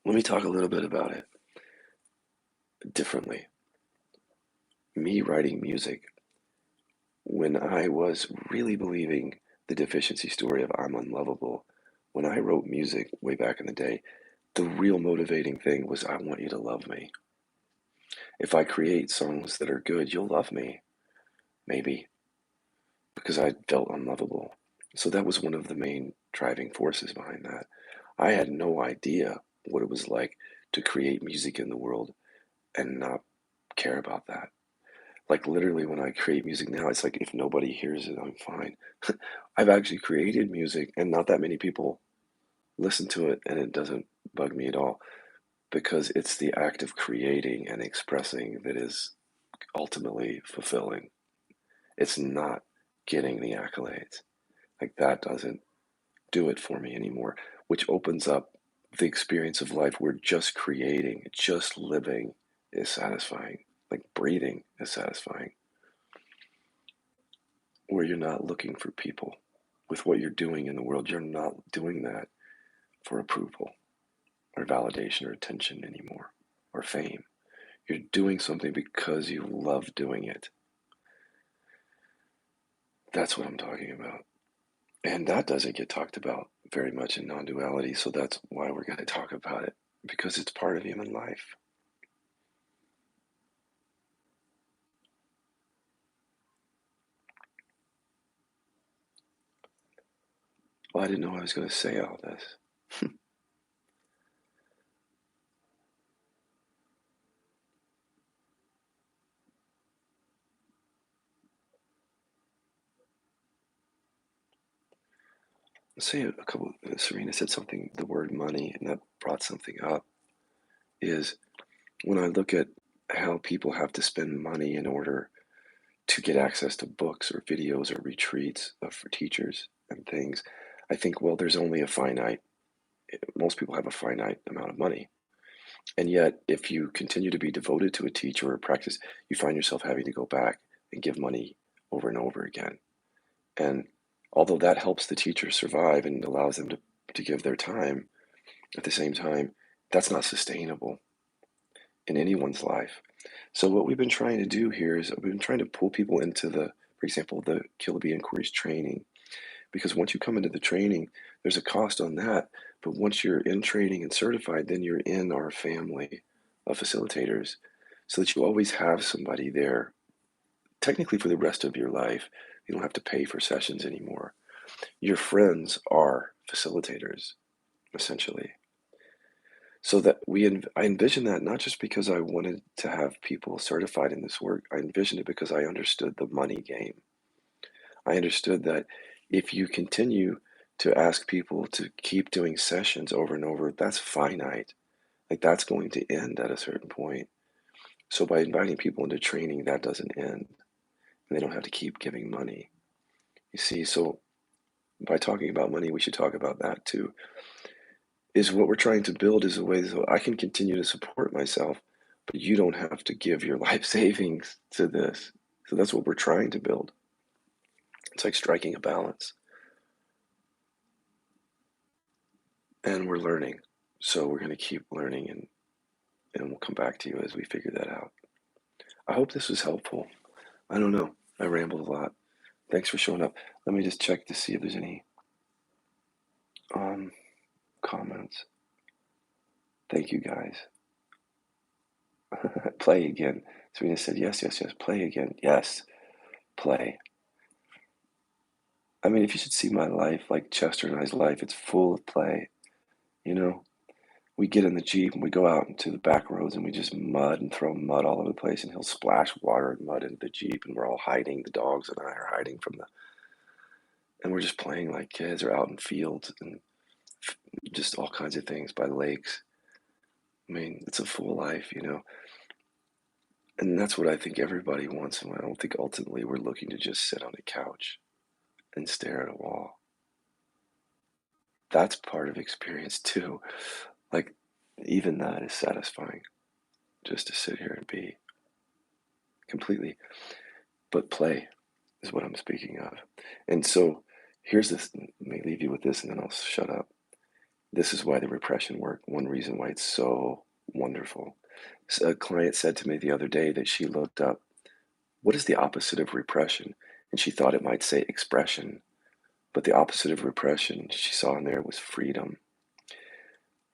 Let me talk a little bit about it differently. Me writing music, when I was really believing the deficiency story of I'm unlovable, when I wrote music way back in the day, the real motivating thing was I want you to love me. If I create songs that are good, you'll love me, maybe, because I felt unlovable. So that was one of the main driving forces behind that. I had no idea what it was like to create music in the world and not care about that. Like literally when I create music now, it's like if nobody hears it, I'm fine. I've actually created music and not that many people listen to it and it doesn't bug me at all because it's the act of creating and expressing that is ultimately fulfilling. It's not getting the accolades. Like that doesn't do it for me anymore, which opens up the experience of life where just creating, just living is satisfying. Like breathing is satisfying. Where you're not looking for people. With what you're doing in the world, you're not doing that for approval or validation or attention anymore or fame. You're doing something because you love doing it. That's what I'm talking about. And that doesn't get talked about very much in non duality. So that's why we're going to talk about it because it's part of human life. Well, I didn't know I was going to say all this. let's say a couple, Serena said something, the word money, and that brought something up, is when I look at how people have to spend money in order to get access to books or videos or retreats for teachers and things, I think, well, there's only a finite, most people have a finite amount of money. And yet, if you continue to be devoted to a teacher or a practice, you find yourself having to go back and give money over and over again. And although that helps the teacher survive and allows them to give their time, at the same time, that's not sustainable in anyone's life. So what we've been trying to do here is we've been trying to pull people into for example, the Kill the Bee Inquiries training. Because once you come into the training, there's a cost on that. But once you're in training and certified, then you're in our family of facilitators so that you always have somebody there, technically for the rest of your life. You don't have to pay for sessions anymore. Your friends are facilitators, essentially. So that I envisioned that not just because I wanted to have people certified in this work, I envisioned it because I understood the money game. I understood that if you continue to ask people to keep doing sessions over and over, that's finite. Like that's going to end at a certain point. So by inviting people into training, that doesn't end. And they don't have to keep giving money. You see, so by talking about money, we should talk about that too. Is what we're trying to build is a way so I can continue to support myself, but you don't have to give your life savings to this. So that's what we're trying to build. It's like striking a balance. And we're learning. So we're going to keep learning and we'll come back to you as we figure that out. I hope this was helpful. I don't know. I rambled a lot. Thanks for showing up. Let me just check to see if there's any um, comments. Thank you guys. Play again. Serena said, yes, yes, yes. Play again. Yes, play. I mean, if you should see my life, like Chester and I's life, it's full of play. You know, we get in the Jeep and we go out into the back roads and we just mud and throw mud all over the place, and he'll splash water and mud into the Jeep, and we're all hiding. The dogs and I are hiding and we're just playing like kids, or out in fields and just all kinds of things by lakes. I mean, it's a full life, you know, and that's what I think everybody wants. And I don't think ultimately we're looking to just sit on a couch and stare at a wall. That's part of experience too. Like, even that is satisfying, just to sit here and be completely. But play is what I'm speaking of. And so here's this, let me leave you with this and then I'll shut up. This is why the repression work, one reason why it's so wonderful. So a client said to me the other day that she looked up, what is the opposite of repression? And she thought it might say expression, but the opposite of repression she saw in there was freedom.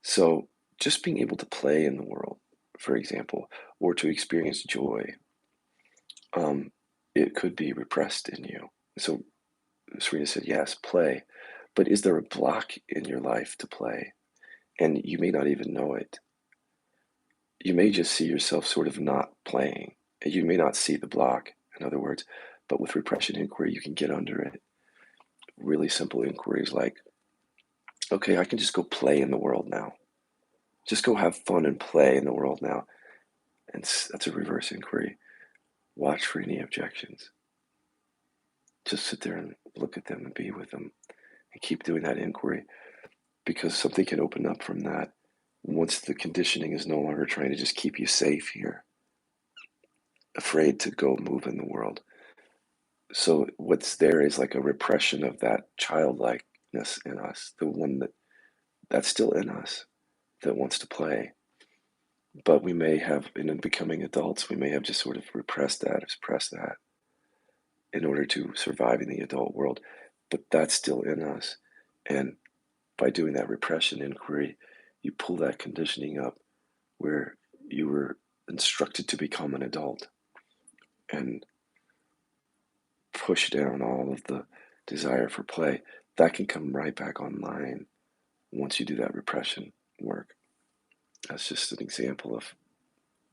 So just being able to play in the world, for example, or to experience joy, um, it could be repressed in you. So Serena said, yes, play. But is there a block in your life to play? And you may not even know it. You may just see yourself sort of not playing. You may not see the block, in other words, but with repression inquiry, you can get under it. Really simple inquiries like, okay, I can just go play in the world now. Just go have fun and play in the world now. And that's a reverse inquiry. Watch for any objections. Just sit there and look at them and be with them and keep doing that inquiry, because something can open up from that once the conditioning is no longer trying to just keep you safe here, afraid to go move in the world. So what's there is like a repression of that childlikeness in us, the one that's still in us that wants to play. But we may have, in becoming adults, we may have just sort of repressed that, suppressed that in order to survive in the adult world. But that's still in us. And by doing that repression inquiry, you pull that conditioning up where you were instructed to become an adult and push down all of the desire for play. That can come right back online once you do that repression work. That's just an example of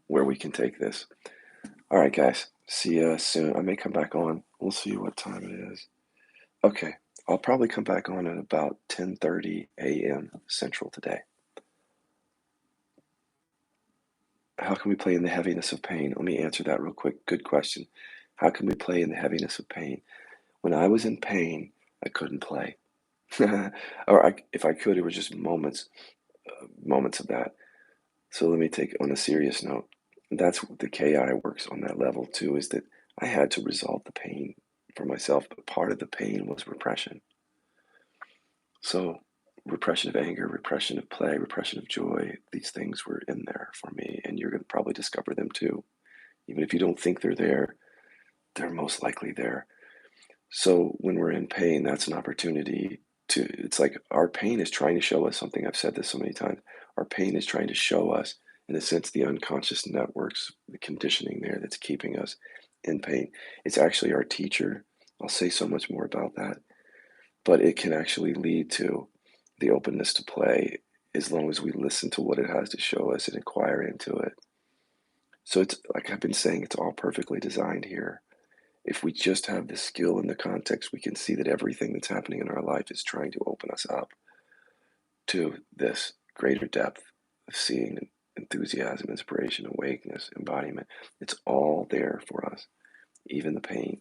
where we can take this. All right, guys. See you soon. I may come back on. We'll see what time it is. Okay. I'll probably come back on at about 10:30 a.m. Central today. How can we play in the heaviness of pain? Let me answer that real quick. Good question. How can we play in the heaviness of pain? When I was in pain, I couldn't play. Or if I could, it was just moments of that. So let me take on a serious note. That's what the KI works on that level too, is that I had to resolve the pain for myself, but part of the pain was repression. So repression of anger, repression of play, repression of joy, these things were in there for me, and you're going to probably discover them too. Even if you don't think they're most likely there. So when we're in pain, that's an opportunity it's like our pain is trying to show us something. I've said this so many times. Our pain is trying to show us, in a sense, the unconscious networks, the conditioning there that's keeping us in pain. It's actually our teacher. I'll say so much more about that, but it can actually lead to the openness to play as long as we listen to what it has to show us and inquire into it. So it's like I've been saying, it's all perfectly designed here. If we just have the skill and the context, we can see that everything that's happening in our life is trying to open us up to this greater depth of seeing, enthusiasm, inspiration, awakeness, embodiment. It's all there for us, even the pain.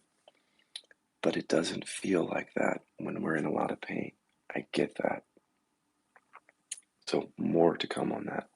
But it doesn't feel like that when we're in a lot of pain. I get that. So more to come on that.